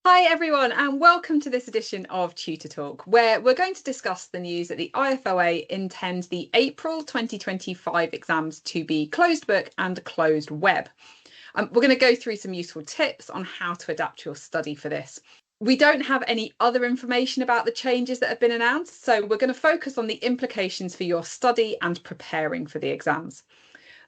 Hi everyone, and welcome to this edition of Tutor Talk, where we're going to discuss the news that the IFoA intends the April 2025 exams to be closed book and closed web. We're going to go through some useful tips on how to adapt your study for this. We don't have any other information about the changes that have been announced, so we're going to focus on the implications for your study and preparing for the exams.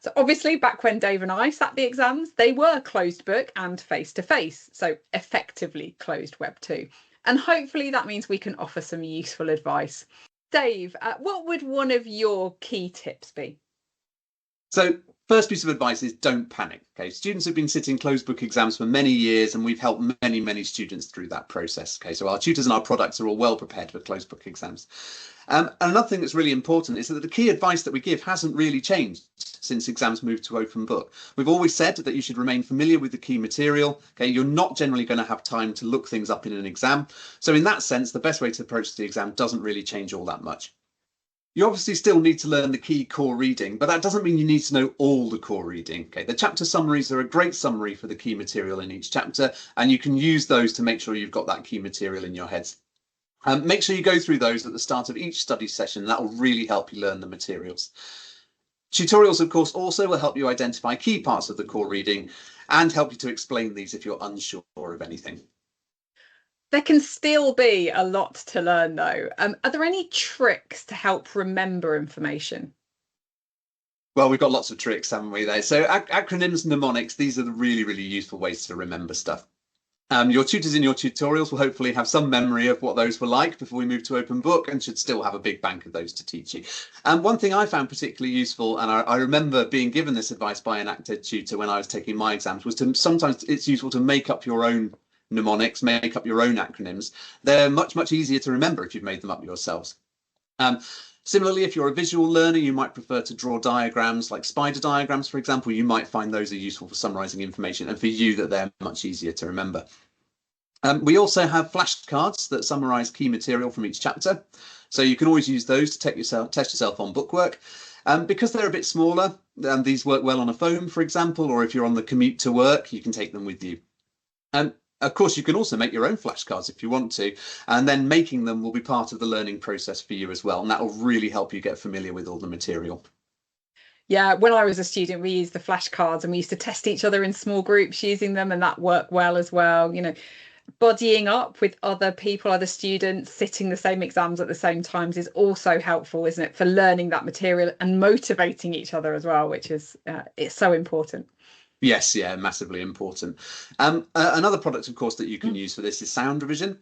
So obviously, back when Dave and I sat the exams, they were closed book and face-to-face, so effectively closed web too. And hopefully that means we can offer some useful advice. Dave, what would one of your key tips be? So first piece of advice is don't panic. Okay, students have been sitting closed book exams for many years, and we've helped many students through that process. Okay, so our tutors and our products are all well prepared for closed book exams. And another thing that's really important is that the key advice that we give hasn't really changed since exams moved to open book. We've always said that you should remain familiar with the key material. Okay, you're not generally going to have time to look things up in an exam. So in that sense, the best way to approach the exam doesn't really change all that much. You obviously still need to learn the key core reading, but that doesn't mean you need to know all the core reading. Okay, the chapter summaries are a great summary for the key material in each chapter, and you can use those to make sure you've got that key material in your heads. Make sure you go through those at the start of each study session. That will really help you learn the materials. Tutorials, of course, also will help you identify key parts of the core reading and help you to explain these if you're unsure of anything. There can still be a lot to learn though. Are there any tricks to help remember information? Well, we've got lots of tricks, haven't we, there? So acronyms, mnemonics, these are the really useful ways to remember stuff. Your tutors in your tutorials will hopefully have some memory of what those were like before we move to open book, and should still have a big bank of those to teach you. And one thing I found particularly useful, and I remember being given this advice by an ACTED tutor when I was taking my exams, was to sometimes it's useful to make up your own mnemonics, make up your own acronyms. They're much easier to remember if you've made them up yourselves. Similarly, if you're a visual learner, you might prefer to draw diagrams like spider diagrams, for example. You might find those are useful for summarizing information, and for you that they're much easier to remember. We also have flashcards that summarize key material from each chapter. So you can always use those to test yourself on bookwork. Because they're a bit smaller, these work well on a phone, for example, or if you're on the commute to work, you can take them with you. Of course, you can also make your own flashcards if you want to, and then making them will be part of the learning process for you as well, and that will really help you get familiar with all the material. Yeah, when I was a student, we used the flashcards and we used to test each other in small groups using them, and that worked well as well. You know, buddying up with other people, other students, sitting the same exams at the same times is also helpful, isn't it, for learning that material and motivating each other as well, which is it's so important. Yes, yeah, massively important. Another product, of course, that you can use for this is sound revision.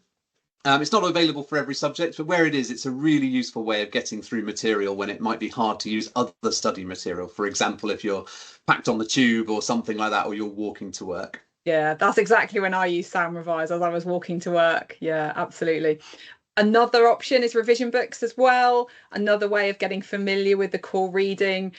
It's not available for every subject, but where it is, it's a really useful way of getting through material when it might be hard to use other study material. For example, if you're packed on the tube or something like that, or you're walking to work. Yeah, that's exactly when I use Sound Revise, as I was walking to work. Yeah, absolutely. Another option is revision books as well. Another way of getting familiar with the core reading.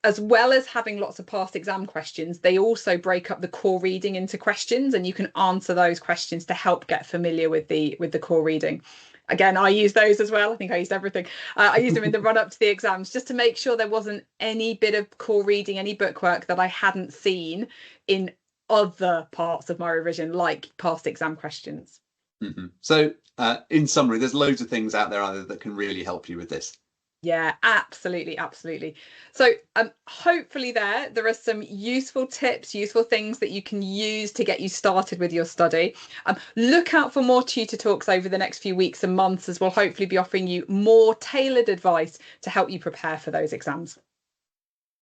As well as having lots of past exam questions, they also break up the core reading into questions, and you can answer those questions to help get familiar with the core reading. Again, I use those as well. I think I used everything. I used them in the run up to the exams just to make sure there wasn't any bit of core reading, any bookwork that I hadn't seen in other parts of my revision, like past exam questions. So in summary, there's loads of things out there that can really help you with this. Yeah, absolutely. So hopefully there are some useful tips, useful things that you can use to get you started with your study. Look out for more tutor talks over the next few weeks and months, as we'll hopefully be offering you more tailored advice to help you prepare for those exams.